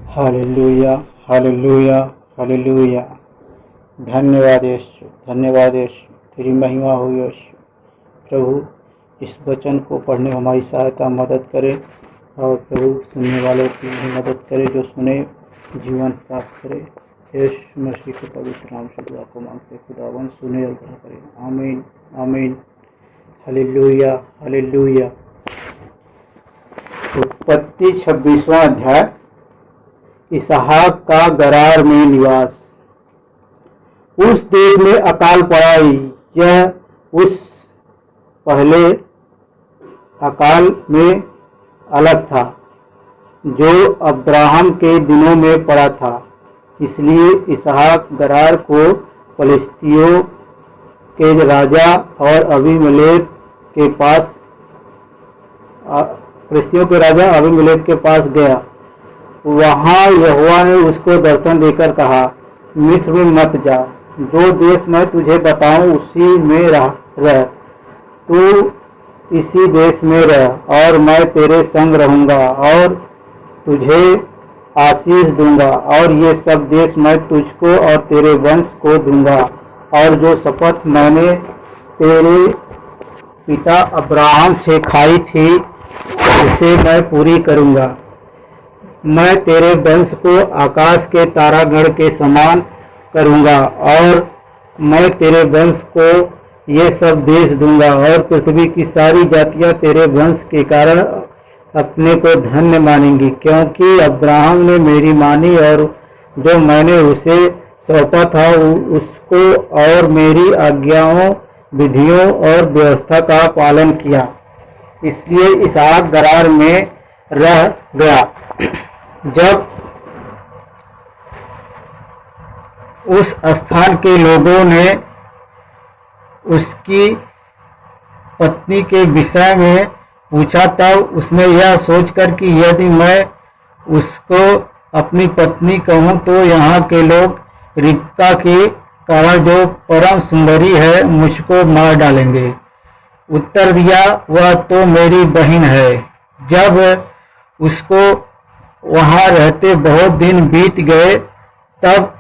Hallelujah, hallelujah, hallelujah. धन्यवाद यीशु, धन्यवाद यीशु, तेरी महिमा हो यीशु। प्रभु, इस वचन को पढ़ने में हमारी सहायता मदद करे और प्रभु सुनने वालों की भी मदद करे, जो सुने जीवन प्राप्त करे। यीशु मसीह के पवित्र नाम से दुआ को मांगते खुदावन सुने और ग्रहण करे। आमीन, आमीन। Hallelujah, hallelujah. उत्पत्ति 26वां अध्याय। इसहाक का गरार में निवास। उस देश में अकाल पड़ा। यह उस पहले अकाल में अलग था जो अब्राहम के दिनों में पड़ा था। इसलिए इसहाक गरार को फिलिस्तियों के राजा और अबीमेलेक के पास गया। वहाँ यहोवा ने उसको दर्शन देकर कहा, मिस्र में मत जा, जो देश मैं तुझे बताऊं उसी में रह। तू इसी देश में रह और मैं तेरे संग रहूंगा और तुझे आशीष दूंगा, और ये सब देश मैं तुझको और तेरे वंश को दूंगा, और जो शपथ मैंने तेरे पिता अब्राहम से खाई थी उसे मैं पूरी करूंगा। मैं तेरे वंश को आकाश के तारागण के समान करूंगा, और मैं तेरे वंश को ये सब देश दूंगा, और पृथ्वी की सारी जातियां तेरे वंश के कारण अपने को धन्य मानेंगी, क्योंकि अब्राहम ने मेरी मानी और जो मैंने उसे सौंपा था उसको, और मेरी आज्ञाओं, विधियों और व्यवस्था का पालन किया। इसलिए इसहाक गरार में रह गया। जब उस स्थान के लोगों ने उसकी पत्नी के विषय में पूछा, तब उसने यह सोचकर कि यदि मैं उसको अपनी पत्नी कहूँ तो यहाँ के लोग रिबका के कारण, जो परम सुंदरी है, मुझको मार डालेंगे। उत्तर दिया, वह तो मेरी बहन है। जब उसको वहाँ रहते बहुत दिन बीत गए, तब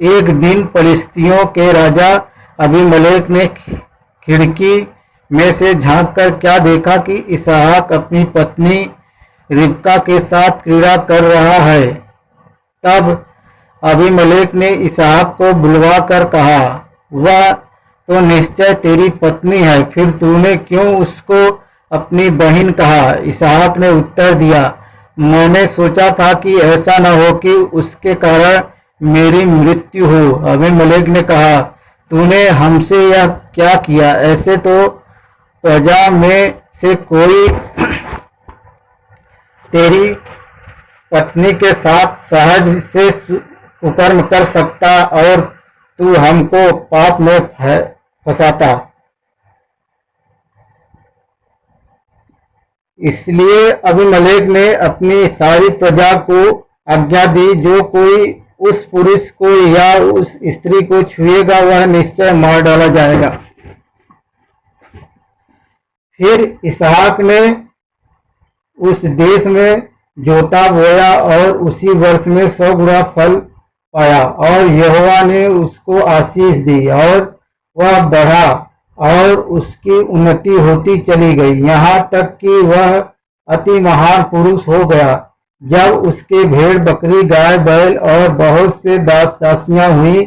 एक दिन फिलिस्तियों के राजा अबीमेलेक ने खिड़की में से झांककर क्या देखा कि इसहाक अपनी पत्नी रिबका के साथ क्रीड़ा कर रहा है। तब अबीमेलेक ने इसहाक को बुलवा कर कहा, वह तो निश्चय तेरी पत्नी है, फिर तूने क्यों उसको अपनी बहन कहा? इसहाक ने उत्तर दिया, मैंने सोचा था कि ऐसा न हो कि उसके कारण मेरी मृत्यु हो। अबीमेलेक ने कहा, तूने हमसे यह क्या किया? ऐसे तो प्रजा में से कोई तेरी पत्नी के साथ सहज से कुकर्म कर सकता, और तू हमको पाप में फंसाता। इसलिए अबीमेलेक ने अपनी सारी प्रजा को आज्ञा दी, जो कोई उस पुरुष को या उस स्त्री को छुएगा वह निश्चय मार डाला जाएगा। फिर इसहाक ने उस देश में जोता बोया और उसी वर्ष में 100 गुना फल पाया, और यहोवा ने उसको आशीष दी और वह बढ़ा और उसकी उन्नति होती चली गई, यहाँ तक कि वह अति महान पुरुष हो गया। जब उसके भेड़ बकरी, गाय बैल और बहुत से दास दासियां हुई,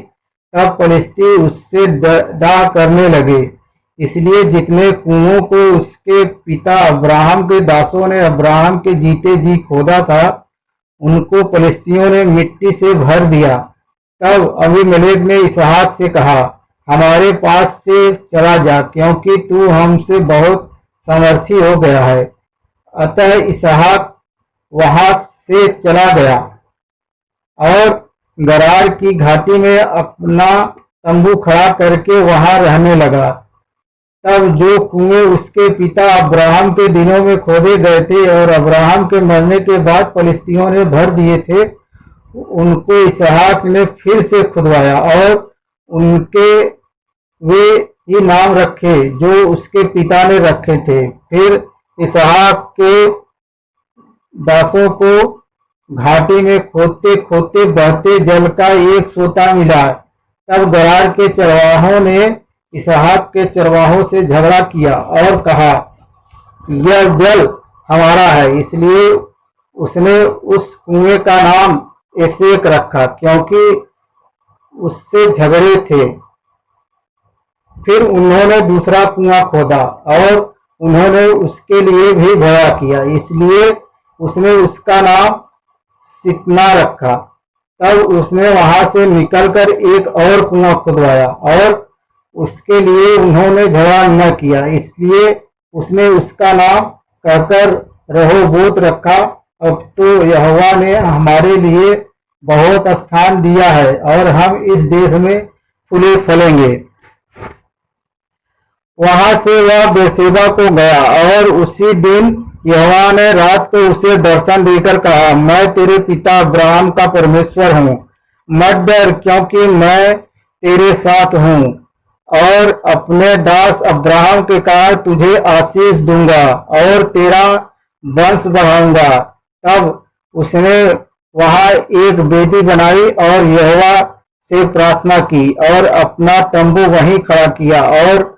तब फिलिस्ती उससे दाह करने लगे। इसलिए जितने कुओं को उसके पिता अब्राहम के दासों ने अब्राहम के जीते जी खोदा था, उनको फिलिस्तियों ने मिट्टी से भर दिया। तब अबीमेलेक ने इसहाक से कहा, हमारे पास से चला जा, क्योंकि तू हमसे बहुत सामर्थी हो गया है। अतः इसहाक वहां से चला गया और गरार की घाटी में अपना तंबू खड़ा करके वहां रहने लगा। तब जो कुएं उसके पिता अब्राहम के दिनों में खोदे गए थे और अब्राहम के मरने के बाद फिलिस्तियों ने भर दिए थे, उनको इसहाक ने फिर से खुदवाया और उनके वे ही नाम रखे जो उसके पिता ने रखे थे। फिर इसहाक के दासों को घाटी में खोदते खोदते बहते जल का एक सोता मिला। तब गरार के चरवाहों ने इसहाक के चरवाहों से झगड़ा किया और कहा, यह जल हमारा है। इसलिए उसने उस कुएं का नाम एसेक रखा, क्योंकि उससे झगड़े थे। फिर उन्होंने दूसरा कुआं खोदा और उन्होंने उसके लिए भी झगड़ा किया, इसलिए उसने उसका नाम सितना रखा। तब उसने वहां से निकलकर एक और कुआं खुदवाया और उसके लिए उन्होंने झगड़ा न किया, इसलिए उसने उसका नाम कहकर रहोबोत रखा। अब तो यहोवा ने हमारे लिए बहुत स्थान दिया है और हम इस देश में फूले फलेंगे। वहां से वह बेर्शेबा को गया और उसी दिन यहोवा ने रात को उसे दर्शन देकर कहा, मैं तेरे पिता अब्राहम का परमेश्वर हूँ। मत डर, क्योंकि मैं तेरे साथ हूँ और अपने दास अब्राहम के कारण तुझे आशीष दूंगा और तेरा वंश बढ़ाऊंगा। तब उसने वहां एक वेदी बनाई और यहोवा से प्रार्थना की और अपना तंबू वहीं खड़ा किया। और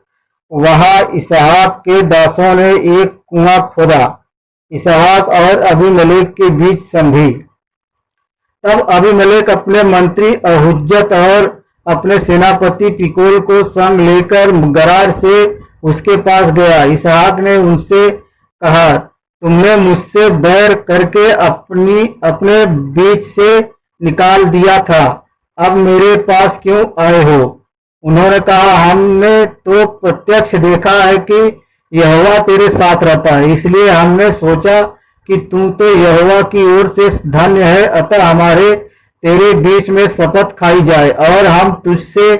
वहां इसहाक के दासों ने एक कुआं खोदा। इसहाक और अबीमेलेक के बीच संधि। तब अबीमेलेक अपने मंत्री अहुज्जत और अपने सेनापति पिकोल को संग लेकर गरार से उसके पास गया। इसहाक ने उनसे कहा, तुमने मुझसे बैर करके अपने बीच से निकाल दिया था, अब मेरे पास क्यों आए हो? उन्होंने कहा, हमने तो प्रत्यक्ष देखा है कि यहोवा तेरे साथ रहता है, इसलिए हमने सोचा कि तू तो यहोवा की ओर से धन्य है। अतः हमारे तेरे बीच में शपथ खाई जाए और हम तुझसे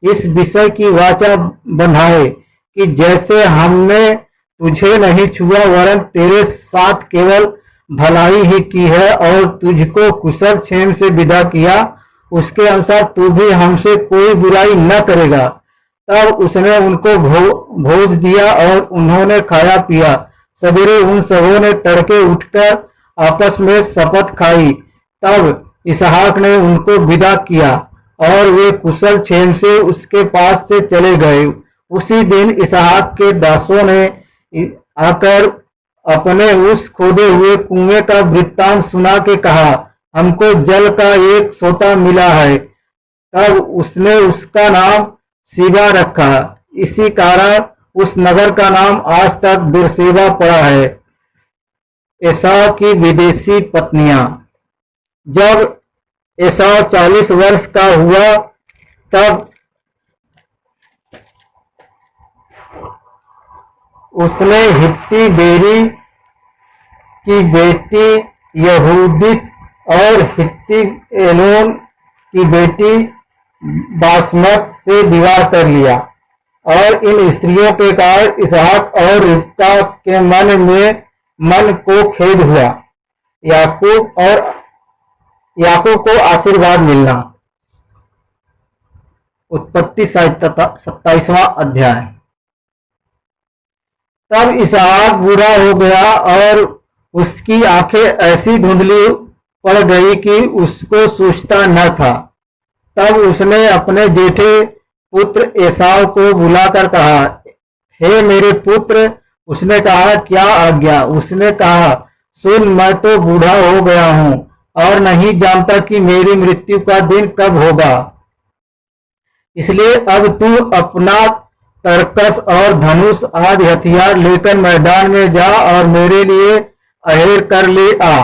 इस विषय की वाचा बंधाए कि जैसे हमने तुझे नहीं छुआ वरन तेरे साथ केवल भलाई ही की है और तुझको कुशल क्षेम से विदा किया, उसके अनुसार तू भी हमसे कोई बुराई न करेगा। तब उसने उनको भोज दिया और उन्होंने खाया पिया। सवेरे उन सबों ने तड़के उठकर आपस में शपथ खाई। तब इसहाक ने उनको विदा किया और वे कुशल क्षेम से उसके पास से चले गए। उसी दिन इसहाक के दासों ने आकर अपने उस खोदे हुए कुएं का वृत्तांत सुना के कहा, हमको जल का एक सोता मिला है। तब उसने उसका नाम सीबा रखा। इसी कारण उस नगर का नाम आज तक बेर्शेबा पड़ा है। एसाव की विदेशी पत्नियां। जब एसाव 40 वर्ष का हुआ तब उसने हित्ती बेरी की बेटी यहूदित और हित्ती एलोन की बेटी बासमत से विवाह कर लिया। और इन स्त्रियों के कारण इसहाक और रिबका के मन को खेद हुआ। याकूब को आशीर्वाद मिलना। उत्पत्ति 27वां अध्याय। तब इसहाक बूढ़ा हो गया और उसकी आंखें ऐसी धुंधली पड़ गई कि उसको सूझता न था। तब उसने अपने जेठे पुत्र एसाव को बुलाकर कहा, हे मेरे पुत्र। उसने कहा, क्या आज्ञा? उसने कहा, सुन, मैं तो बूढ़ा हो गया हूं और नहीं जानता कि मेरी मृत्यु का दिन कब होगा। इसलिए अब तू अपना तरकस और धनुष आदि हथियार लेकर मैदान में जा और मेरे लिए अहेर कर ले आ।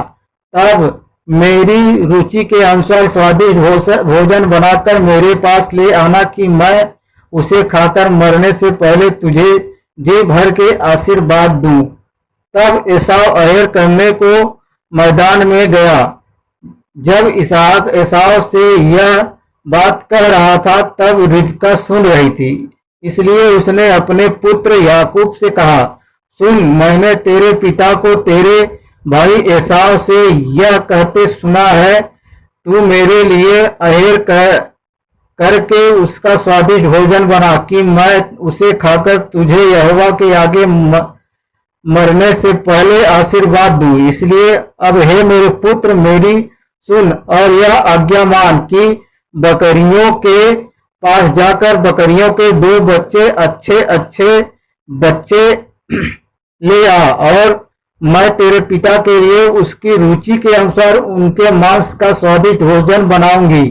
तब मेरी रुचि के अनुसार स्वादिष्ट भोजन बनाकर मेरे पास ले आना कि मैं उसे खाकर मरने से पहले तुझे जी भर के आशीर्वाद दूं। तब एसाव अहेर करने को मैदान में गया। जब इसहाक एसाव से यह बात कह रहा था तब रिबका सुन रही थी। इसलिए उसने अपने पुत्र याकूब से कहा, सुन, मैंने तेरे पिता को तेरे भाई एसाव से यह कहते सुना है, तू मेरे लिए अहेर करके उसका स्वादिष्ट भोजन बना कि मैं उसे खाकर तुझे यहोवा के आगे मरने से पहले आशीर्वाद दूं। इसलिए अब हे मेरे पुत्र मेरी सुन और यह आज्ञा मान कि बकरियों के पास जाकर बकरियों के 2 बच्चे अच्छे अच्छे बच्चे ले आ और मैं तेरे पिता के लिए उसकी रुचि के अनुसार उनके मांस का स्वादिष्ट भोजन बनाऊंगी।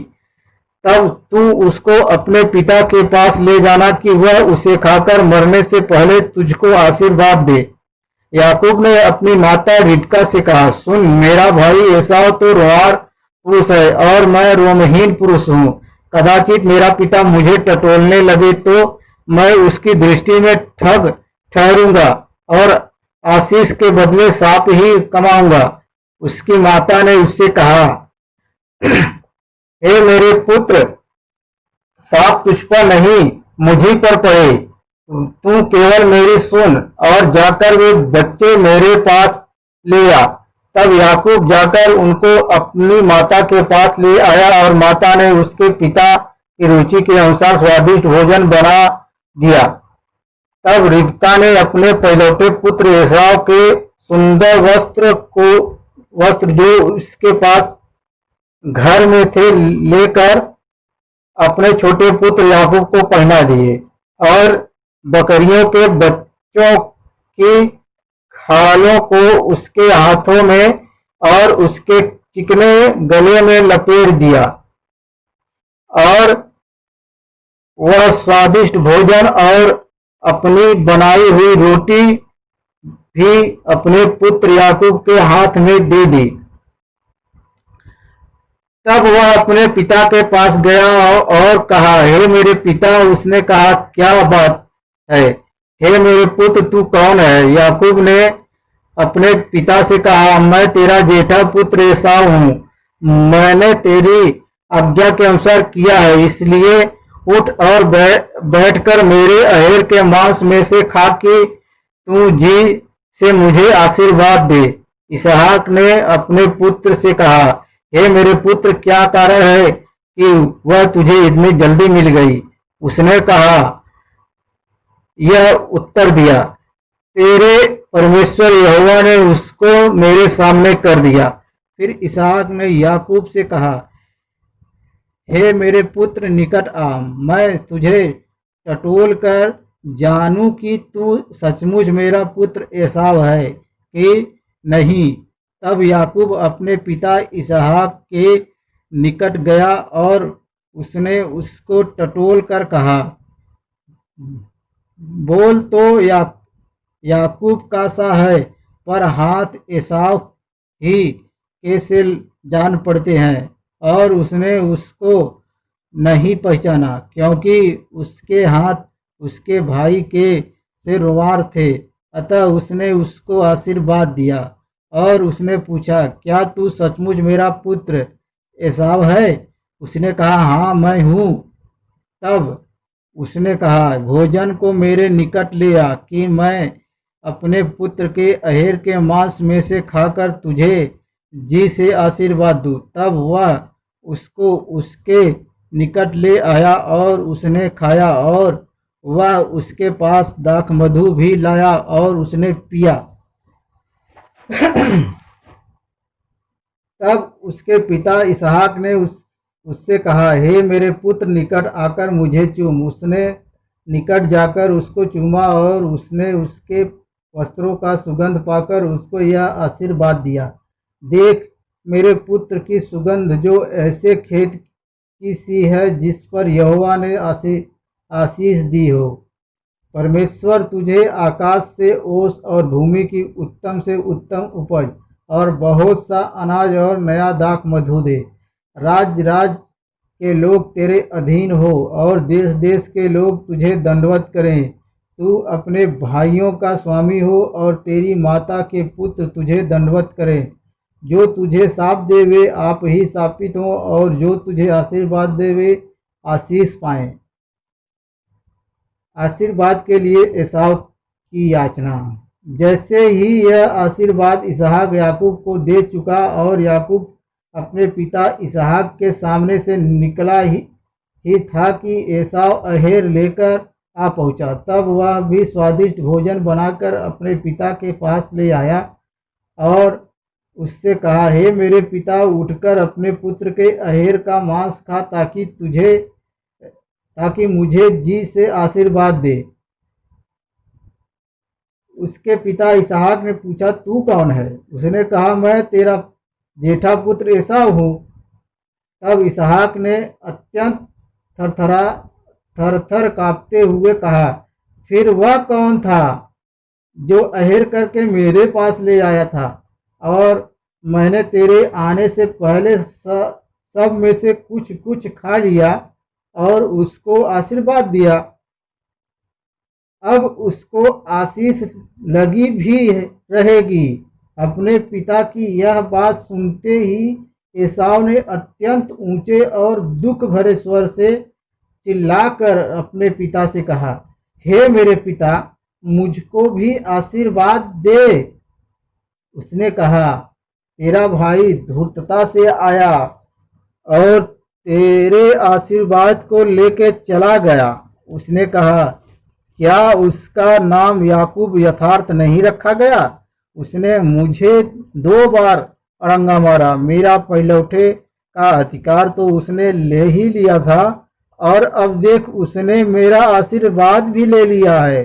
तब तू उसको अपने पिता के पास ले जाना कि वह उसे खाकर मरने से पहले तुझको आशीर्वाद दे। याकूब ने अपनी माता रिबका से कहा, सुन, मेरा भाई एसाव तो रोंआर पुरुष है और मैं रोमहीन पुरुष हूँ। कदाचित मेरा पिता मुझे टटोलने लगे तो मैं उसकी दृष्टि में ठग ठहरूंगा और आशीष के बदले साप ही कमाऊंगा। उसकी माता ने उससे कहा, हे मेरे पुत्र, साप तुझ पर नहीं मुझी पर पड़े। तू केवल मेरी सुन और जाकर वे बच्चे मेरे पास ले आ। तब याकूब जाकर उनको अपनी माता के पास ले आया और माता ने उसके पिता की रुचि के अनुसार स्वादिष्ट भोजन बना दिया। तब रिबका ने अपने पहलौठे पुत्र एसाव के सुंदर वस्त्र जो उसके पास घर में थे लेकर अपने छोटे पुत्र याकूब को पहना दिए और बकरियों के बच्चों की खालों को उसके हाथों में और उसके चिकने गले में लपेट दिया और वह स्वादिष्ट भोजन और अपनी बनाई हुई रोटी भी अपने पुत्र याकूब के हाथ में दे दी। तब वह अपने पिता के पास गया और कहा, हे मेरे पिता। उसने कहा, क्या बात है? हे मेरे पुत्र, तू कौन है? याकूब ने अपने पिता से कहा, मैं तेरा जेठा पुत्र एसाव हूँ। मैंने तेरी आज्ञा के अनुसार किया है, इसलिए उठ और बैठकर मेरे अहेर के मांस में से खा कि तू जी से मुझे आशीर्वाद दे। इसहाक ने अपने पुत्र से कहा, हे मेरे पुत्र, क्या कारण है कि वह तुझे इतनी जल्दी मिल गई? उसने कहा, यह उत्तर दिया, तेरे परमेश्वर यहोवा ने उसको मेरे सामने कर दिया। फिर इसहाक ने याकूब से कहा, हे मेरे पुत्र, निकट आ, मैं तुझे टटोल कर जानूं कि तू सचमुच मेरा पुत्र एसाव है कि नहीं। तब याकूब अपने पिता इसहाक के निकट गया और उसने उसको टटोल कर कहा, बोल तो याकूब का सा है, पर हाथ एसाव ही के से जान पड़ते हैं। और उसने उसको नहीं पहचाना क्योंकि उसके हाथ उसके भाई के से रोंआर थे। अतः उसने उसको आशीर्वाद दिया और उसने पूछा, क्या तू सचमुच मेरा पुत्र एसाव है? उसने कहा, हाँ मैं हूँ। तब उसने कहा, भोजन को मेरे निकट ले आ कि मैं अपने पुत्र के अहेर के मांस में से खाकर तुझे जी से आशीर्वाद दूँ। तब वह उसको उसके निकट ले आया और उसने खाया और वह उसके पास दाख मधु भी लाया और उसने पिया। तब उसके पिता इसहाक ने उससे कहा, हे मेरे पुत्र, निकट आकर मुझे चूम। उसने निकट जाकर उसको चूमा और उसने उसके वस्त्रों का सुगंध पाकर उसको यह आशीर्वाद दिया, देख मेरे पुत्र की सुगंध जो ऐसे खेत की सी है जिस पर यहोवा ने आशीष दी हो। परमेश्वर तुझे आकाश से ओस और भूमि की उत्तम से उत्तम उपज और बहुत सा अनाज और नया दाख मधु दे। राज्य राज्य के लोग तेरे अधीन हो और देश देश के लोग तुझे दंडवत करें। तू अपने भाइयों का स्वामी हो और तेरी माता के पुत्र तुझे दंडवत करें। जो तुझे शाप दे वे आप ही शापित हों और जो तुझे आशीर्वाद दे वे आशीष पाएं। आशीर्वाद के लिए एसाव की याचना। जैसे ही यह आशीर्वाद इसहाक याकूब को दे चुका और याकूब अपने पिता इसहाक के सामने से निकला ही था कि एसाव अहेर लेकर आ पहुंचा। तब वह भी स्वादिष्ट भोजन बनाकर अपने पिता के पास ले आया और उससे कहा, हे मेरे पिता, उठकर अपने पुत्र के अहेर का मांस खा ताकि मुझे जी से आशीर्वाद दे। उसके पिता इसहाक ने पूछा, तू कौन है? उसने कहा, मैं तेरा जेठा पुत्र एसाव हूँ। तब इसहाक ने अत्यंत थरथरा थरथर कांपते हुए कहा, फिर वह कौन था जो अहेर करके मेरे पास ले आया था और मैंने तेरे आने से पहले सब में से कुछ कुछ खा लिया और उसको आशीर्वाद दिया। अब उसको आशीष लगी भी रहेगी। अपने पिता की यह बात सुनते ही एसाव ने अत्यंत ऊंचे और दुख भरे स्वर से चिल्लाकर अपने पिता से कहा, हे मेरे पिता, मुझको भी आशीर्वाद दे। उसने कहा, तेरा भाई धूर्तता से आया और तेरे आशीर्वाद को लेकर चला गया। उसने कहा, क्या उसका नाम याकूब यथार्थ नहीं रखा गया? उसने मुझे 2 बार अड़ंगा मारा। मेरा पहलौठे का अधिकार तो उसने ले ही लिया था और अब देख उसने मेरा आशीर्वाद भी ले लिया है।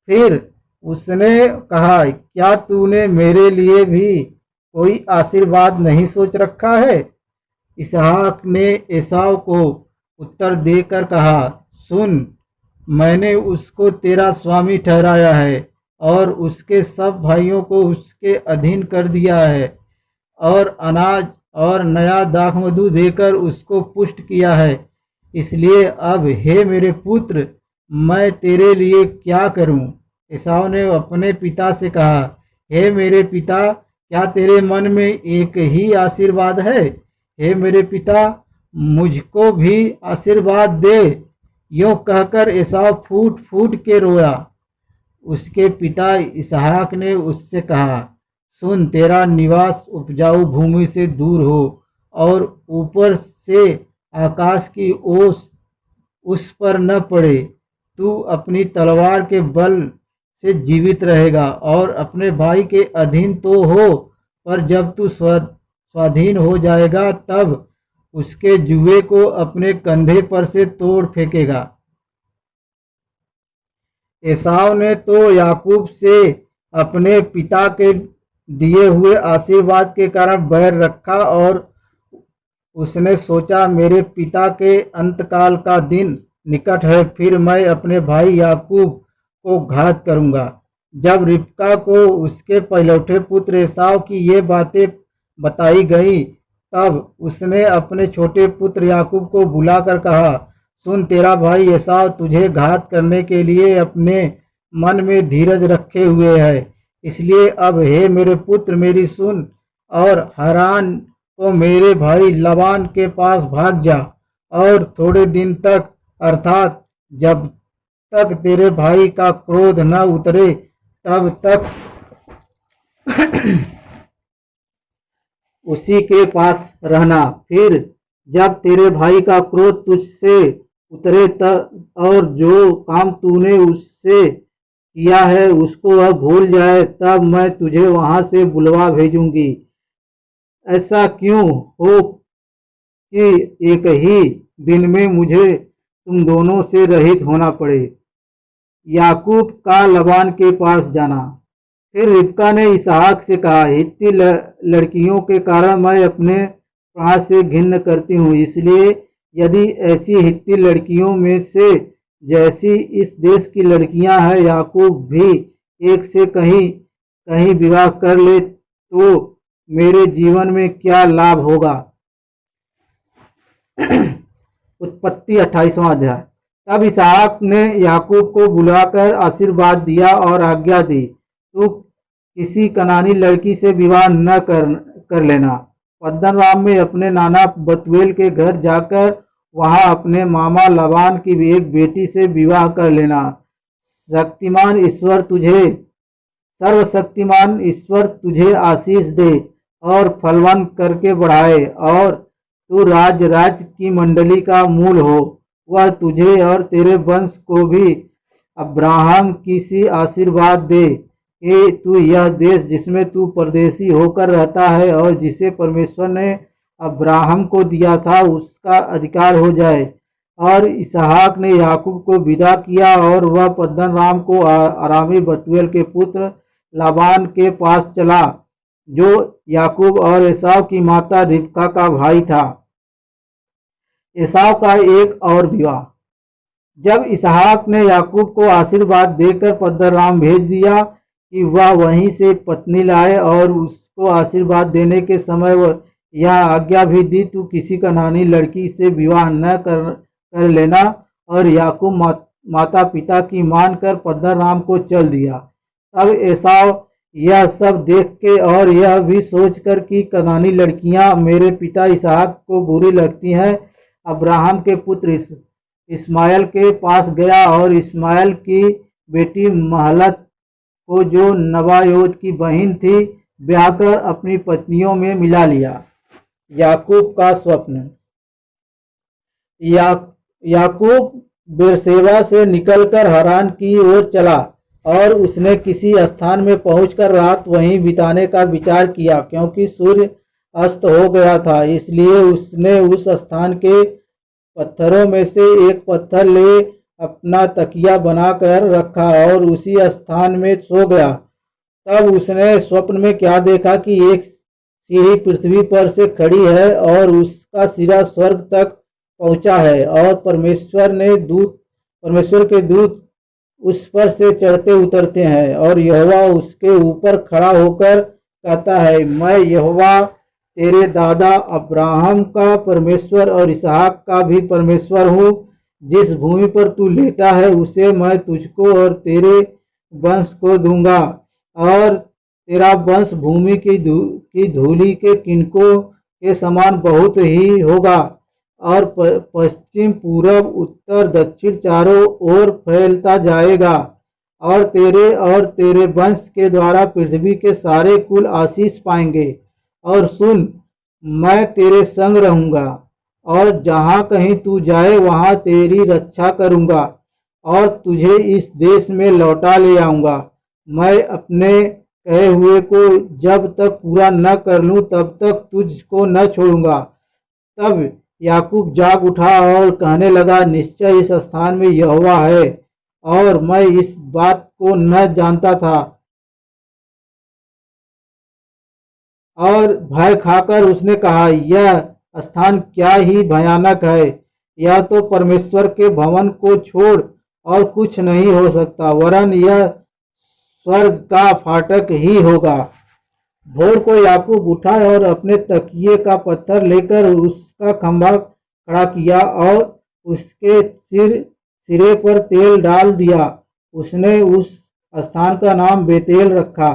फिर उसने कहा, क्या तूने मेरे लिए भी कोई आशीर्वाद नहीं सोच रखा है? इसहाक ने एसाव को उत्तर देकर कहा, सुन, मैंने उसको तेरा स्वामी ठहराया है और उसके सब भाइयों को उसके अधीन कर दिया है और अनाज और नया दाखमधु देकर उसको पुष्ट किया है। इसलिए अब हे मेरे पुत्र, मैं तेरे लिए क्या करूं? एसाव ने अपने पिता से कहा, हे मेरे पिता, क्या तेरे मन में एक ही आशीर्वाद है? हे मेरे पिता, मुझको भी आशीर्वाद दे। यूँ कहकर एसाव फूट फूट के रोया। उसके पिता इसहाक ने उससे कहा, सुन, तेरा निवास उपजाऊ भूमि से दूर हो और ऊपर से आकाश की ओस उस पर न पड़े। तू अपनी तलवार के बल से जीवित रहेगा और अपने भाई के अधीन तो हो, पर जब तू स्वाधीन हो जाएगा तब उसके जुए को अपने कंधे पर से तोड़ फेंकेगा। एसाव ने तो याकूब से अपने पिता के दिए हुए आशीर्वाद के कारण बैर रखा और उसने सोचा, मेरे पिता के अंतकाल का दिन निकट है, फिर मैं अपने भाई याकूब को घात करूंगा। जब रिबका को उसके पहलौठे पुत्र एसाव की ये बातें बताई गई, तब उसने अपने छोटे पुत्र याकूब को बुलाकर कहा, सुन, तेरा भाई एसाव तुझे घात करने के लिए अपने मन में धीरज रखे हुए है। इसलिए अब हे मेरे पुत्र, मेरी सुन और हारान को मेरे भाई लबान के पास भाग जा और थोड़े दिन तक, अर्थात जब तक तेरे भाई का क्रोध न उतरे तब तक उसी के पास रहना। फिर जब तेरे भाई का क्रोध तुझसे उतरे तब और जो काम तूने उससे किया है उसको वह भूल जाए, तब मैं तुझे वहां से बुलवा भेजूंगी। ऐसा क्यों हो कि एक ही दिन में मुझे तुम दोनों से रहित होना पड़े। याकूब का लबान के पास जाना। फिर रिबका ने इसहाक से कहा, हित्ती लड़कियों के कारण मैं अपने प्राण से घिन्न करती हूँ, इसलिए यदि ऐसी हित्ती लड़कियों में से जैसी इस देश की लड़कियां हैं याकूब भी एक से कहीं कहीं विवाह कर ले तो मेरे जीवन में क्या लाभ होगा। उत्पत्ति 28वां अध्याय। तब इसहाक ने याकूब को बुलाकर आशीर्वाद दिया और आज्ञा दी, तू किसी कनानी लड़की से विवाह न कर लेना। पद्दनराम में अपने नाना बतुएल के घर जाकर वहां अपने मामा लबान की एक बेटी से विवाह कर लेना। सर्वशक्तिमान ईश्वर तुझे आशीष दे और फलवान करके बढ़ाए और तू राज्य की मंडली का मूल हो। वह तुझे और तेरे वंश को भी अब्राहम किसी आशीर्वाद दे कि तू यह देश जिसमें तू परदेशी होकर रहता है और जिसे परमेश्वर ने अब्राहम को दिया था उसका अधिकार हो जाए। और इसहाक ने याकूब को विदा किया और वह पद्दनराम को अरामी बतूएल के पुत्र लाबान के पास चला, जो याकूब और एसाव की माता रिबका का भाई था। एसाव का एक और विवाह। जब इसहाक ने याकूब को आशीर्वाद देकर पद्दनराम भेज दिया कि वह वहीं से पत्नी लाए और उसको आशीर्वाद देने के समय वह यह आज्ञा भी दी, तू किसी कनानी लड़की से विवाह न कर लेना। और याकूब माता पिता की मानकर पद्दनराम को चल दिया। तब एसाव यह सब देख के और यह भी सोचकर कि कनानी लड़कियां मेरे पिता इसहाक को बुरी लगती हैं, अब्राहम के पुत्र इस्माइल के पास गया और इस्माइल की बेटी महलत को, जो नबायोत की बहन थी, ब्याह कर अपनी पत्नियों में मिला लिया। याकूब का स्वप्न। याकूब बेरशेबा से निकलकर हरान की ओर चला और उसने किसी स्थान में पहुंचकर रात वहीं बिताने का विचार किया, क्योंकि सूर्य अस्त हो गया था। इसलिए उसने उस स्थान के पत्थरों में से एक पत्थर ले अपना तकिया बनाकर रखा और उसी स्थान में सो गया। तब उसने स्वप्न में क्या देखा कि एक सीढ़ी पृथ्वी पर से खड़ी है और उसका सिरा स्वर्ग तक पहुंचा है और परमेश्वर के दूत उस पर से चढ़ते उतरते हैं। और यहोवा उसके ऊपर खड़ा होकर कहता है, मैं यहोवा तेरे दादा अब्राहम का परमेश्वर और इसहाक का भी परमेश्वर हूँ। जिस भूमि पर तू लेटा है उसे मैं तुझको और तेरे वंश को दूंगा, और तेरा वंश भूमि की धूलि के किनकों के समान बहुत ही होगा, और पश्चिम पूरब उत्तर दक्षिण चारों ओर फैलता जाएगा। और तेरे वंश के द्वारा पृथ्वी के सारे कुल आशीष पाएंगे। और सुन, मैं तेरे संग रहूंगा और जहाँ कहीं तू जाए वहाँ तेरी रक्षा करूंगा और तुझे इस देश में लौटा ले आऊंगा। मैं अपने कहे हुए को जब तक पूरा न कर लूं तब तक तुझको न छोड़ूंगा। तब याकूब जाग उठा और कहने लगा, निश्चय इस स्थान में यहोवा है और मैं इस बात को न जानता था। और भय खाकर उसने कहा, यह स्थान क्या ही भयानक है। यह तो परमेश्वर के भवन को छोड़ और कुछ नहीं हो सकता, वरन यह स्वर्ग का फाटक ही होगा। भोर को याकूब उठा और अपने तकिए का पत्थर लेकर उसका खंभा खड़ा किया और उसके सिरे पर तेल डाल दिया। उसने उस स्थान का नाम बेतेल रखा,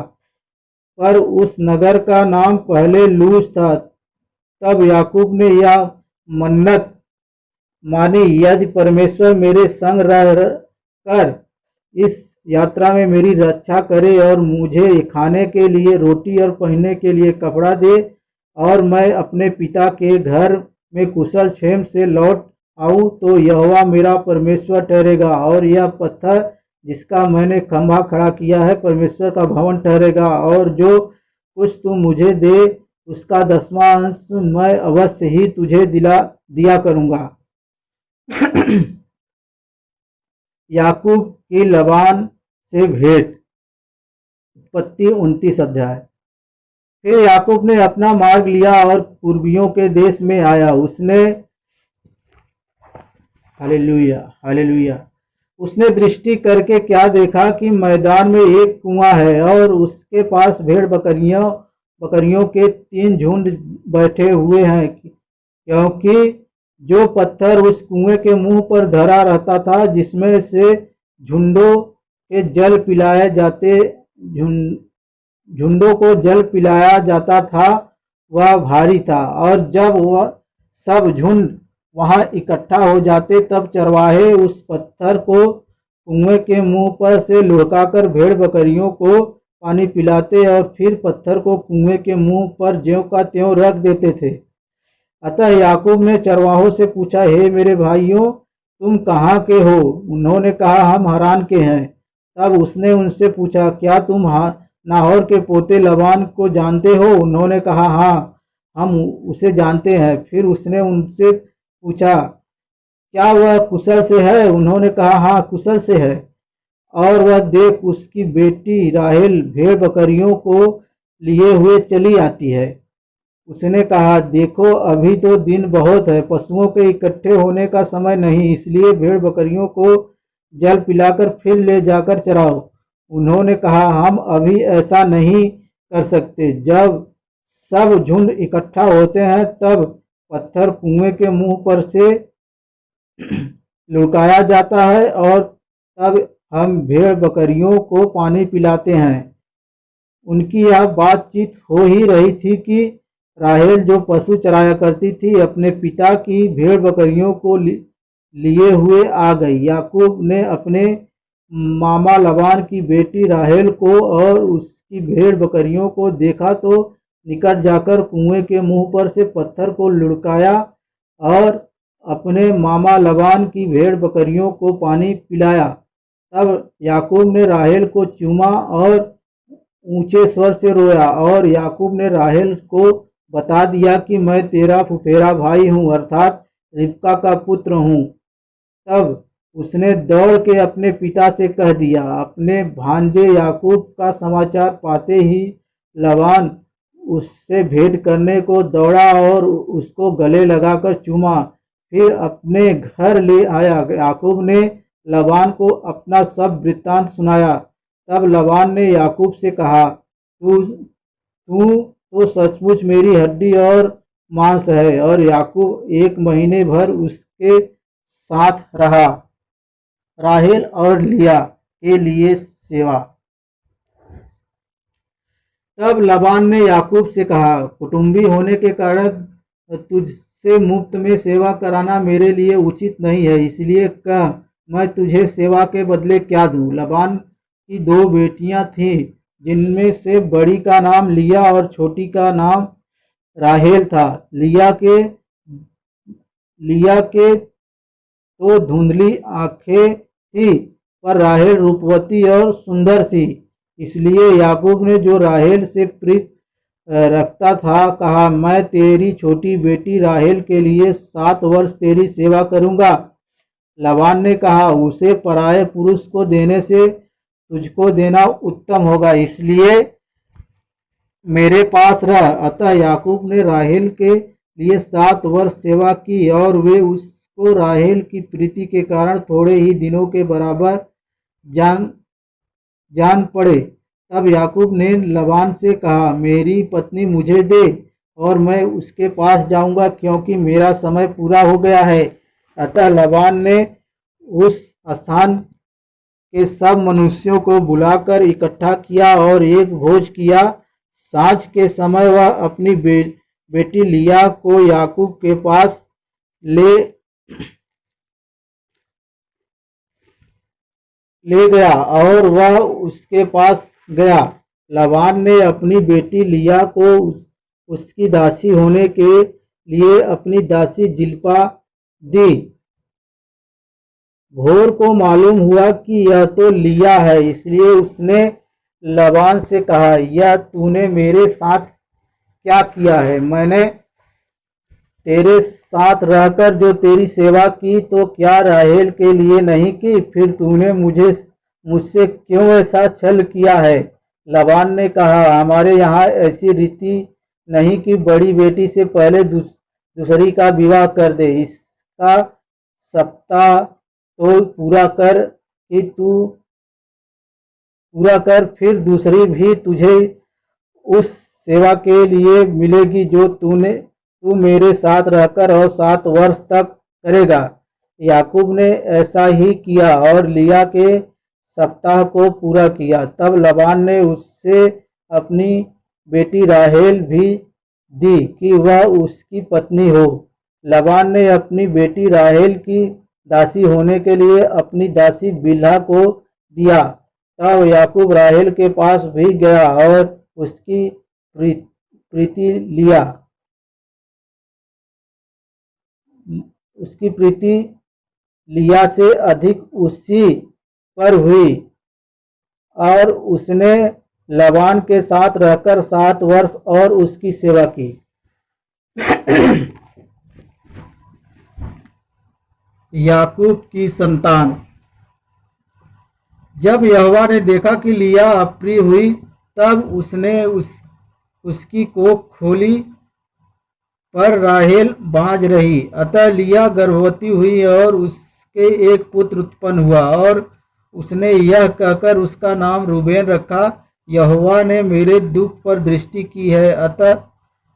पर उस नगर का नाम पहले लूज था। तब याकूब ने यह मन्नत मानी, यदि परमेश्वर मेरे संग रह कर इस यात्रा में मेरी रक्षा करे और मुझे खाने के लिए रोटी और पहनने के लिए कपड़ा दे और मैं अपने पिता के घर में कुशल क्षेम से लौट आऊं, तो यहोवा मेरा परमेश्वर ठहरेगा और यह पत्थर जिसका मैंने खंभा खड़ा किया है परमेश्वर का भवन ठहरेगा। और जो कुछ तू मुझे दे उसका 10वां अंश मैं अवश्य ही तुझे दिया करूंगा। याकूब की लबान से भेंट। उत्पत्ति 29 अध्याय। फिर याकूब ने अपना मार्ग लिया और पूर्वियों के देश में आया। उसने हालेलुया हालेलुया उसने दृष्टि करके क्या देखा कि मैदान में एक कुआं है और उसके पास भेड़ बकरियों के 3 झुंड बैठे हुए हैं, क्योंकि जो पत्थर उस कुएं के मुंह पर धरा रहता था जिसमें से झुंडों को जल पिलाया जाता था वह भारी था। और जब वह सब झुंड वहां इकट्ठा हो जाते तब चरवाहे उस पत्थर को कुएं के मुंह पर से लुढ़काकर भेड़ बकरियों को पानी पिलाते और फिर पत्थर को कुएं के मुंह पर ज्यों का त्यों रख देते थे। अतः याकूब ने चरवाहों से पूछा, हे मेरे भाइयों, तुम कहाँ के हो? उन्होंने कहा, हम हरान के हैं। तब उसने उनसे पूछा, क्या तुम नाहोर के पोते लबान को जानते हो? उन्होंने कहा, हाँ, हम उसे जानते हैं। फिर उसने उनसे पूछा, क्या वह कुशल से है? उन्होंने कहा, हाँ, कुशल से है। और वह देख, उसकी बेटी राहेल भेड़ बकरियों को लिए हुए चली आती है। उसने कहा, देखो, अभी तो दिन बहुत है, पशुओं के इकट्ठे होने का समय नहीं, इसलिए भेड़ बकरियों को जल पिलाकर फिर ले जाकर चराओ। उन्होंने कहा, हम अभी ऐसा नहीं कर सकते। जब सब झुंड इकट्ठा होते हैं तब पत्थर कुएं के मुंह पर से लुढ़काया जाता है और तब हम भेड़ बकरियों को पानी पिलाते हैं। उनकी यह बातचीत हो ही रही थी कि राहेल, जो पशु चराया करती थी, अपने पिता की भेड़ बकरियों को लिए हुए आ गई। याकूब ने अपने मामा लबान की बेटी राहेल को और उसकी भेड़ बकरियों को देखा तो निकट जाकर कुएं के मुंह पर से पत्थर को लुढ़काया और अपने मामा लबान की भेड़ बकरियों को पानी पिलाया। तब याकूब ने राहेल को चूमा और ऊंचे स्वर से रोया, और याकूब ने राहेल को बता दिया कि मैं तेरा फुफेरा भाई हूँ, अर्थात रिबका का पुत्र हूँ। तब उसने दौड़ के अपने पिता से कह दिया। अपने भांजे याकूब का समाचार पाते ही लबान उससे भेंट करने को दौड़ा और उसको गले लगाकर चूमा, फिर अपने घर ले आया। याकूब ने लबान को अपना सब वृत्तांत सुनाया। तब लबान ने याकूब से कहा, तू तू तो सचमुच मेरी हड्डी और मांस है। और याकूब 1 महीने भर उसके साथ रहा। राहेल और लिया के लिए सेवा। तब लबान ने याकूब से कहा, कुटुंबी होने के कारण तुझसे मुफ्त में सेवा कराना मेरे लिए उचित नहीं है, इसलिए कह, मैं तुझे सेवा के बदले क्या दूं? लबान की 2 बेटियां थीं, जिनमें से बड़ी का नाम लिया और छोटी का नाम राहेल था। लिया के तो धुंधली आंखें थी, पर राहेल रूपवती और सुंदर थी। इसलिए याकूब ने, जो राहेल से प्रीत रखता था, कहा, मैं तेरी छोटी बेटी राहेल के लिए 7 वर्ष तेरी सेवा करूंगा। लबान ने कहा, उसे पराये पुरुष को देने से तुझको देना उत्तम होगा, इसलिए मेरे पास रह। अतः याकूब ने राहेल के लिए 7 वर्ष सेवा की, और वे उसको राहेल की प्रीति के कारण थोड़े ही दिनों के बराबर जान जान पड़े। तब याकूब ने लबान से कहा, मेरी पत्नी मुझे दे और मैं उसके पास जाऊंगा, क्योंकि मेरा समय पूरा हो गया है। अतः लबान ने उस स्थान के सब मनुष्यों को बुलाकर इकट्ठा किया और एक भोज किया। सांझ के समय वह अपनी बेटी लिया को याकूब के पास ले गया और वह उसके पास गया। लबान ने अपनी बेटी लिया को उसकी दासी होने के लिए अपनी दासी जिल्पा दी। भोर को मालूम हुआ कि यह तो लिया है, इसलिए उसने लबान से कहा, यह तूने मेरे साथ क्या किया है? मैंने तेरे साथ रहकर जो तेरी सेवा की, तो क्या राहेल के लिए नहीं की? फिर तूने मुझसे क्यों ऐसा छल किया है? लबान ने कहा, हमारे यहाँ ऐसी रीति नहीं कि बड़ी बेटी से पहले दूसरी का विवाह कर दे। इसका सप्ताह तो पूरा कर, फिर दूसरी भी तुझे उस सेवा के लिए मिलेगी जो तू मेरे साथ रहकर और 7 वर्ष तक करेगा। याकूब ने ऐसा ही किया और लिया के सप्ताह को पूरा किया। तब लबान ने उससे अपनी बेटी राहेल भी दी कि वह उसकी पत्नी हो। लबान ने अपनी बेटी राहेल की दासी होने के लिए अपनी दासी बिल्हा को दिया। तब याकूब राहेल के पास भी गया और उसकी प्रीति लिया से अधिक उसी पर हुई और उसने लबान के साथ रहकर 7 वर्ष और उसकी सेवा की। याकूब की संतान। जब यहोवा ने देखा कि लिया अप्रिय हुई, तब उसने उसकी कोख खोली, पर राहेल बाँझ रही। अतः लिया गर्भवती हुई और उसके एक पुत्र उत्पन्न हुआ, और उसने यह कहकर उसका नाम रूबेन रखा, यहोवा ने मेरे दुख पर दृष्टि की है, अतः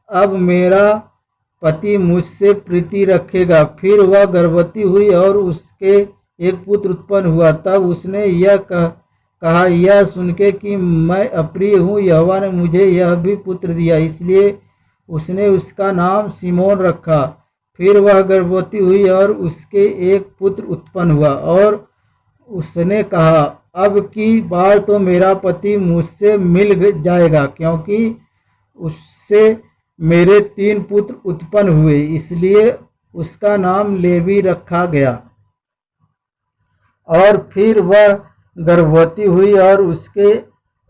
अब मेरा पति मुझसे प्रीति रखेगा। फिर वह गर्भवती हुई और उसके एक पुत्र उत्पन्न हुआ। तब उसने यह कहा, यह सुनके कि मैं अप्रिय हूँ, यहोवा ने मुझे यह भी पुत्र दिया, इसलिए उसने उसका नाम सिमोन रखा। फिर वह गर्भवती हुई और उसके एक पुत्र उत्पन्न हुआ, और उसने कहा, अब की बार तो मेरा पति मुझसे मिल जाएगा, क्योंकि उससे मेरे 3 पुत्र उत्पन्न हुए। इसलिए उसका नाम लेवी रखा गया। और फिर वह गर्भवती हुई और उसके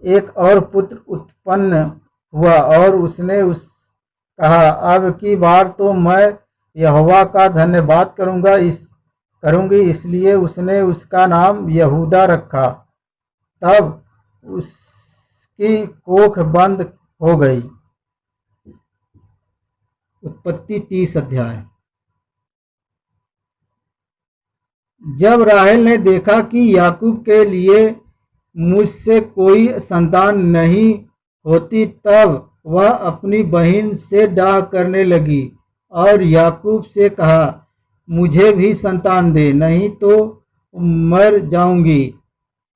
एक और पुत्र उत्पन्न हुआ, और उसने कहा, अब की बार तो मैं यहोवा का धन्यवाद करूंगी। इसलिए उसने उसका नाम यहूदा रखा। तब उसकी कोख बंद हो गई। उत्पत्ति 30 अध्याय। जब राहेल ने देखा कि याकूब के लिए मुझसे कोई संतान नहीं होती, तब वह अपनी बहन से डाह करने लगी और याकूब से कहा, मुझे भी संतान दे, नहीं तो मर जाऊंगी।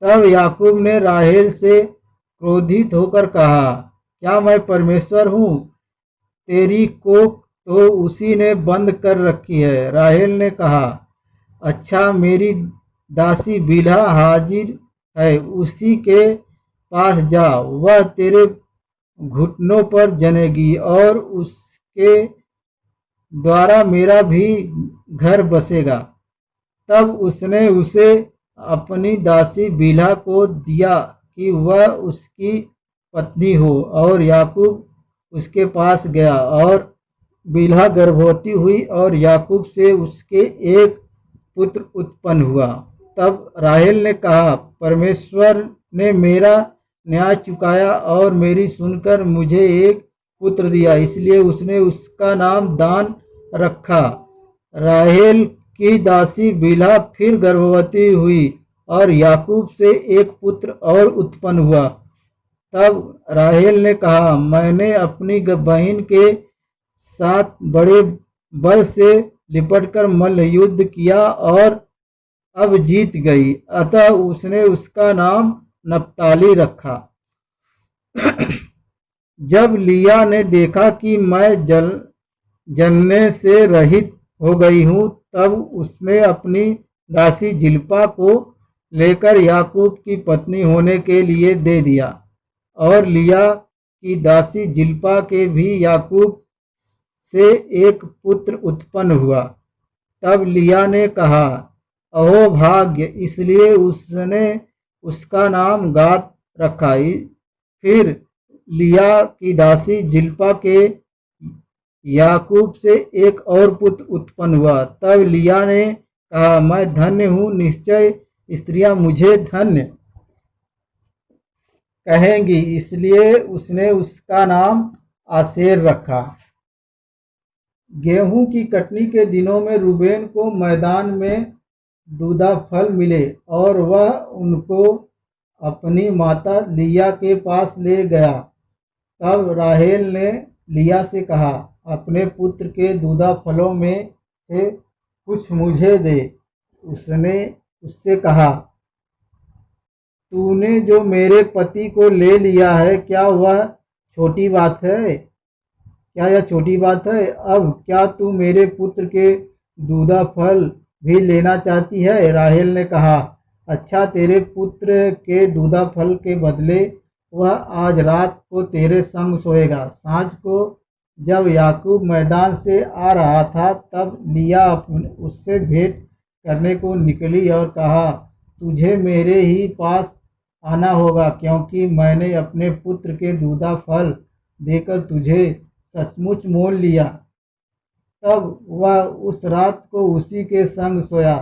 तब याकूब ने राहेल से क्रोधित होकर कहा, क्या मैं परमेश्वर हूँ? तेरी कोख तो उसी ने बंद कर रखी है। राहेल ने कहा, अच्छा, मेरी दासी बिल्हा हाजिर है, उसी के पास जा, वह तेरे घुटनों पर जनेगी और उसके द्वारा मेरा भी घर बसेगा। तब उसने उसे अपनी दासी बिल्हा को दिया कि वह उसकी पत्नी हो, और याकूब उसके पास गया, और बिल्हा गर्भवती हुई और याकूब से उसके एक पुत्र उत्पन्न हुआ। तब राहेल ने कहा, परमेश्वर ने मेरा न्याय चुकाया और मेरी सुनकर मुझे एक पुत्र दिया, इसलिए उसने उसका नाम दान रखा। राहेल की दासी बिल्हा फिर गर्भवती हुई और याकूब से एक पुत्र और उत्पन्न हुआ। तब राहेल ने कहा, मैंने अपनी बहन के साथ बड़े बल से लिपटकर मल्ल युद्ध किया और अब जीत गई। अतः उसने उसका नाम नप्ताली रखा। जब लिया ने देखा कि मैं जनने से रहित हो गई हूँ, तब उसने अपनी दासी जिल्पा को लेकर याकूब की पत्नी होने के लिए दे दिया। और लिया की दासी जिल्पा के भी याकूब से एक पुत्र उत्पन्न हुआ। तब लिया ने कहा, अहो भाग्य, इसलिए उसने उसका नाम गाद रखा। फिर लिया की दासी जिल्पा के याकूब से एक और पुत्र उत्पन्न हुआ। तब लिया ने कहा, मैं धन्य हूँ, निश्चय स्त्रियां मुझे धन्य कहेंगी। इसलिए उसने उसका नाम आशेर रखा। गेहूं की कटनी के दिनों में रूबेन को मैदान में दूधा फल मिले, और वह उनको अपनी माता लिया के पास ले गया। तब राहेल ने लिया से कहा, अपने पुत्र के दूधा फलों में से कुछ मुझे दे। उसने उससे कहा, तूने जो मेरे पति को ले लिया है, क्या वह छोटी बात है? क्या यह छोटी बात है? अब क्या तू मेरे पुत्र के दूधा फल भी लेना चाहती है? राहेल ने कहा, अच्छा, तेरे पुत्र के दूधा फल के बदले वह आज रात को तेरे संग सोएगा। सांझ को जब याकूब मैदान से आ रहा था, तब लिया उससे भेंट करने को निकली और कहा, तुझे मेरे ही पास आना होगा, क्योंकि मैंने अपने पुत्र के दूधा फल देकर तुझे सचमुच मोल लिया। तब वह उस रात को उसी के संग सोया।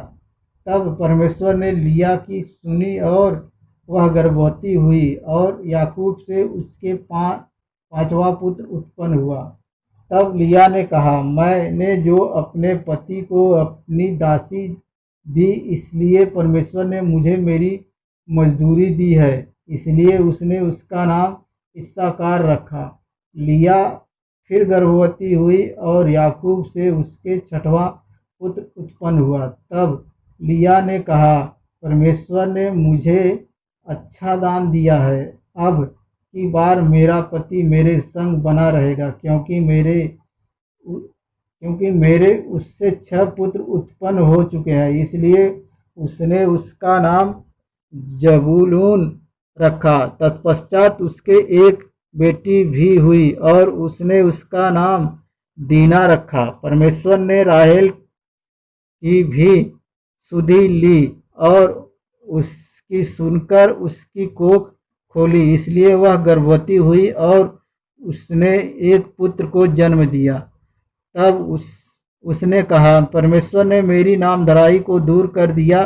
तब परमेश्वर ने लिया की सुनी और वह गर्भवती हुई और याकूब से उसके पांचवा पुत्र उत्पन्न हुआ। तब लिया ने कहा, मैंने जो अपने पति को अपनी दासी दी, इसलिए परमेश्वर ने मुझे मेरी मजदूरी दी है। इसलिए उसने उसका नाम इस्साकार रखा। लिया फिर गर्भवती हुई और याकूब से उसके छठवां पुत्र उत्पन्न हुआ। तब लिया ने कहा, परमेश्वर ने मुझे अच्छा दान दिया है। अब की बार मेरा पति मेरे संग बना रहेगा, क्योंकि मेरे उससे 6 पुत्र उत्पन्न हो चुके हैं। इसलिए उसने उसका नाम जबूलून रखा। तत्पश्चात उसके एक बेटी भी हुई और उसने उसका नाम दीना रखा। परमेश्वर ने राहेल की भी सुधि ली और उसकी सुनकर उसकी कोख खोली, इसलिए वह गर्भवती हुई और उसने एक पुत्र को जन्म दिया। तब उसने कहा, परमेश्वर ने मेरी नामधराई को दूर कर दिया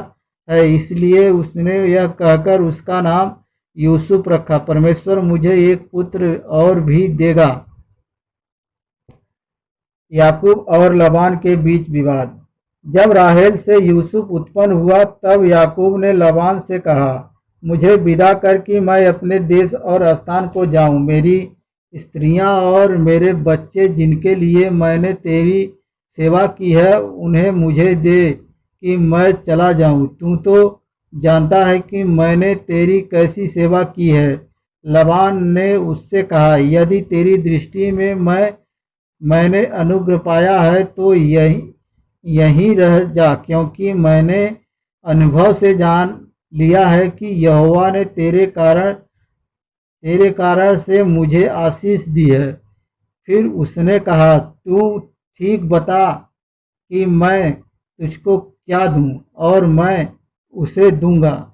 है। इसलिए उसने यह कहकर उसका नाम यूसुफ रखा, परमेश्वर मुझे एक पुत्र और भी देगा। याकूब और लबान के बीच विवाद। जब राहेल से यूसुफ उत्पन्न हुआ, तब याकूब ने लबान से कहा, मुझे विदा कर कि मैं अपने देश और स्थान को जाऊं। मेरी स्त्रियां और मेरे बच्चे जिनके लिए मैंने तेरी सेवा की है, उन्हें मुझे दे कि मैं चला जाऊं। तू तो जानता है कि मैंने तेरी कैसी सेवा की है। लबान ने उससे कहा, यदि तेरी दृष्टि में मैंने अनुग्रह पाया है तो यहीं रह जा, क्योंकि मैंने अनुभव से जान लिया है कि यहोवा ने तेरे कारण से मुझे आशीष दी है। फिर उसने कहा, तू ठीक बता कि मैं तुझको क्या दूं और मैं उसे दूंगा।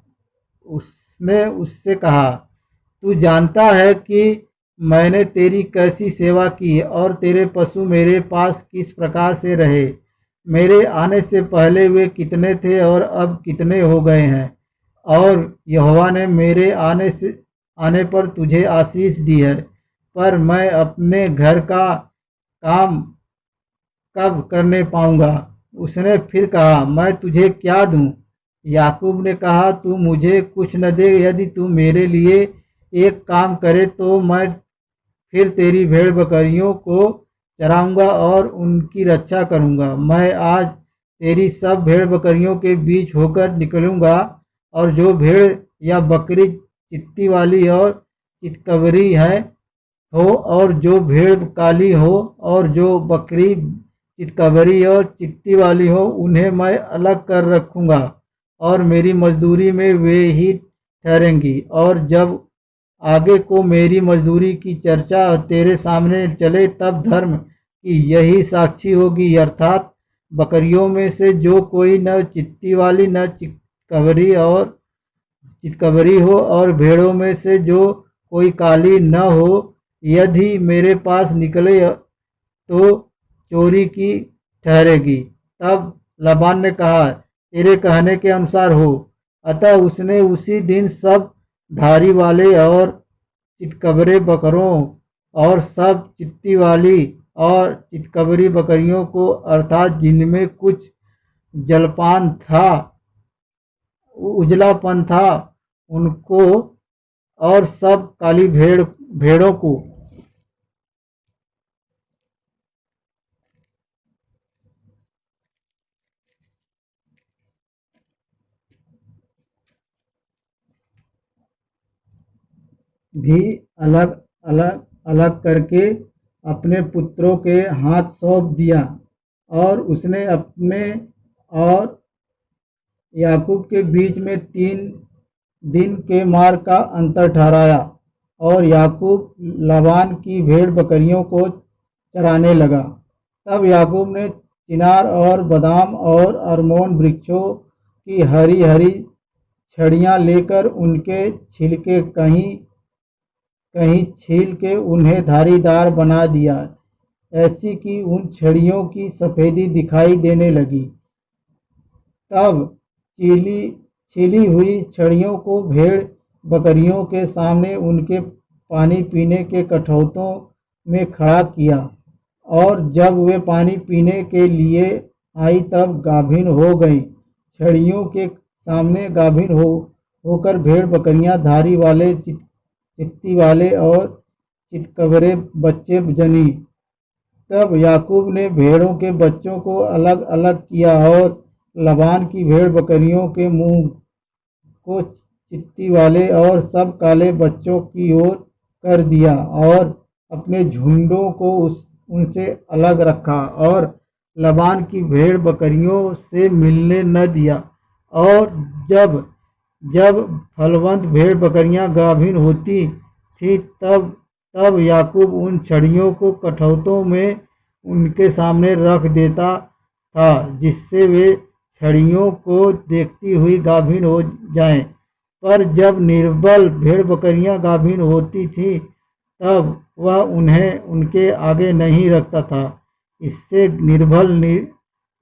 उसने उससे कहा, तू जानता है कि मैंने तेरी कैसी सेवा की और तेरे पशु मेरे पास किस प्रकार से रहे। मेरे आने से पहले वे कितने थे और अब कितने हो गए हैं, और यहोवा ने मेरे आने पर तुझे आशीष दी है। पर मैं अपने घर का काम कब करने पाऊंगा। उसने फिर कहा, मैं तुझे क्या दूं। याकूब ने कहा, तू मुझे कुछ न दे। यदि तू मेरे लिए एक काम करे तो मैं फिर तेरी भेड़ बकरियों को चराऊंगा और उनकी रक्षा करूंगा। मैं आज तेरी सब भेड़ बकरियों के बीच होकर निकलूंगा, और जो भेड़ या बकरी चित्ती वाली और चितकबरी है हो, और जो भेड़ काली हो और जो बकरी चितकबरी और चित्ती वाली हो, उन्हें मैं अलग कर रखूंगा और मेरी मजदूरी में वे ही ठहरेंगी। और जब आगे को मेरी मजदूरी की चर्चा तेरे सामने चले, तब धर्म की यही साक्षी होगी, अर्थात बकरियों में से जो कोई न चित्ती वाली न चितकबरी हो, और भेड़ों में से जो कोई काली न हो, यदि मेरे पास निकले तो चोरी की ठहरेगी। तब लबान ने कहा, तेरे कहने के अनुसार हो। अतः उसने उसी दिन सब धारी वाले और चितकबरे बकरों और सब चित्ती वाली और चितकबरी बकरियों को, अर्थात जिनमें कुछ उजलापन था, उनको और सब काली भेड़ों को भी अलग अलग करके अपने पुत्रों के हाथ सौंप दिया। और उसने अपने और याकूब के बीच में 3 दिन के मार्ग का अंतर ठहराया, और याकूब लबान की भेड़ बकरियों को चराने लगा। तब याकूब ने चिनार और बादाम और अरमोन वृक्षों की हरी हरी छड़ियाँ लेकर उनके छिलके कहीं कहीं छील के उन्हें धारीदार बना दिया, ऐसी कि उन छड़ियों की सफ़ेदी दिखाई देने लगी। तब चीली छिली हुई छड़ियों को भेड़ बकरियों के सामने उनके पानी पीने के कठौतों में खड़ा किया, और जब वे पानी पीने के लिए आई तब गाभिन हो गईं। छड़ियों के सामने गाभिन होकर भेड़ बकरियां धारी वाले चित्ती वाले और चितकबरे बच्चे जनी। तब याकूब ने भेड़ों के बच्चों को अलग अलग किया और लबान की भेड़ बकरियों के मुंह को चित्ती वाले और सब काले बच्चों की ओर कर दिया, और अपने झुंडों को उनसे अलग रखा, और लबान की भेड़ बकरियों से मिलने न दिया। और जब जब फलवंत भेड़ बकरियां गाभिन होती थी तब तब याकूब उन छड़ियों को कठौतों में उनके सामने रख देता था, जिससे वे छड़ियों को देखती हुई गाभिन हो जाएं। पर जब निर्बल भेड़ बकरियां गाभिन होती थीं तब वह उन्हें उनके आगे नहीं रखता था। इससे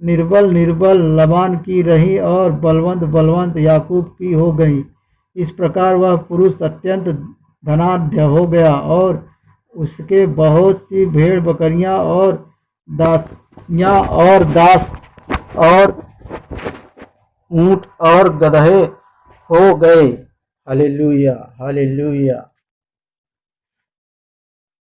निर्बल लबान की रही और बलवंत याकूब की हो गई। इस प्रकार वह पुरुष अत्यंत धनाढ्य हो गया, और उसके बहुत सी भेड़ बकरियां और दासियां और दास और ऊंट और गदहे हो गए। Hallelujah, hallelujah.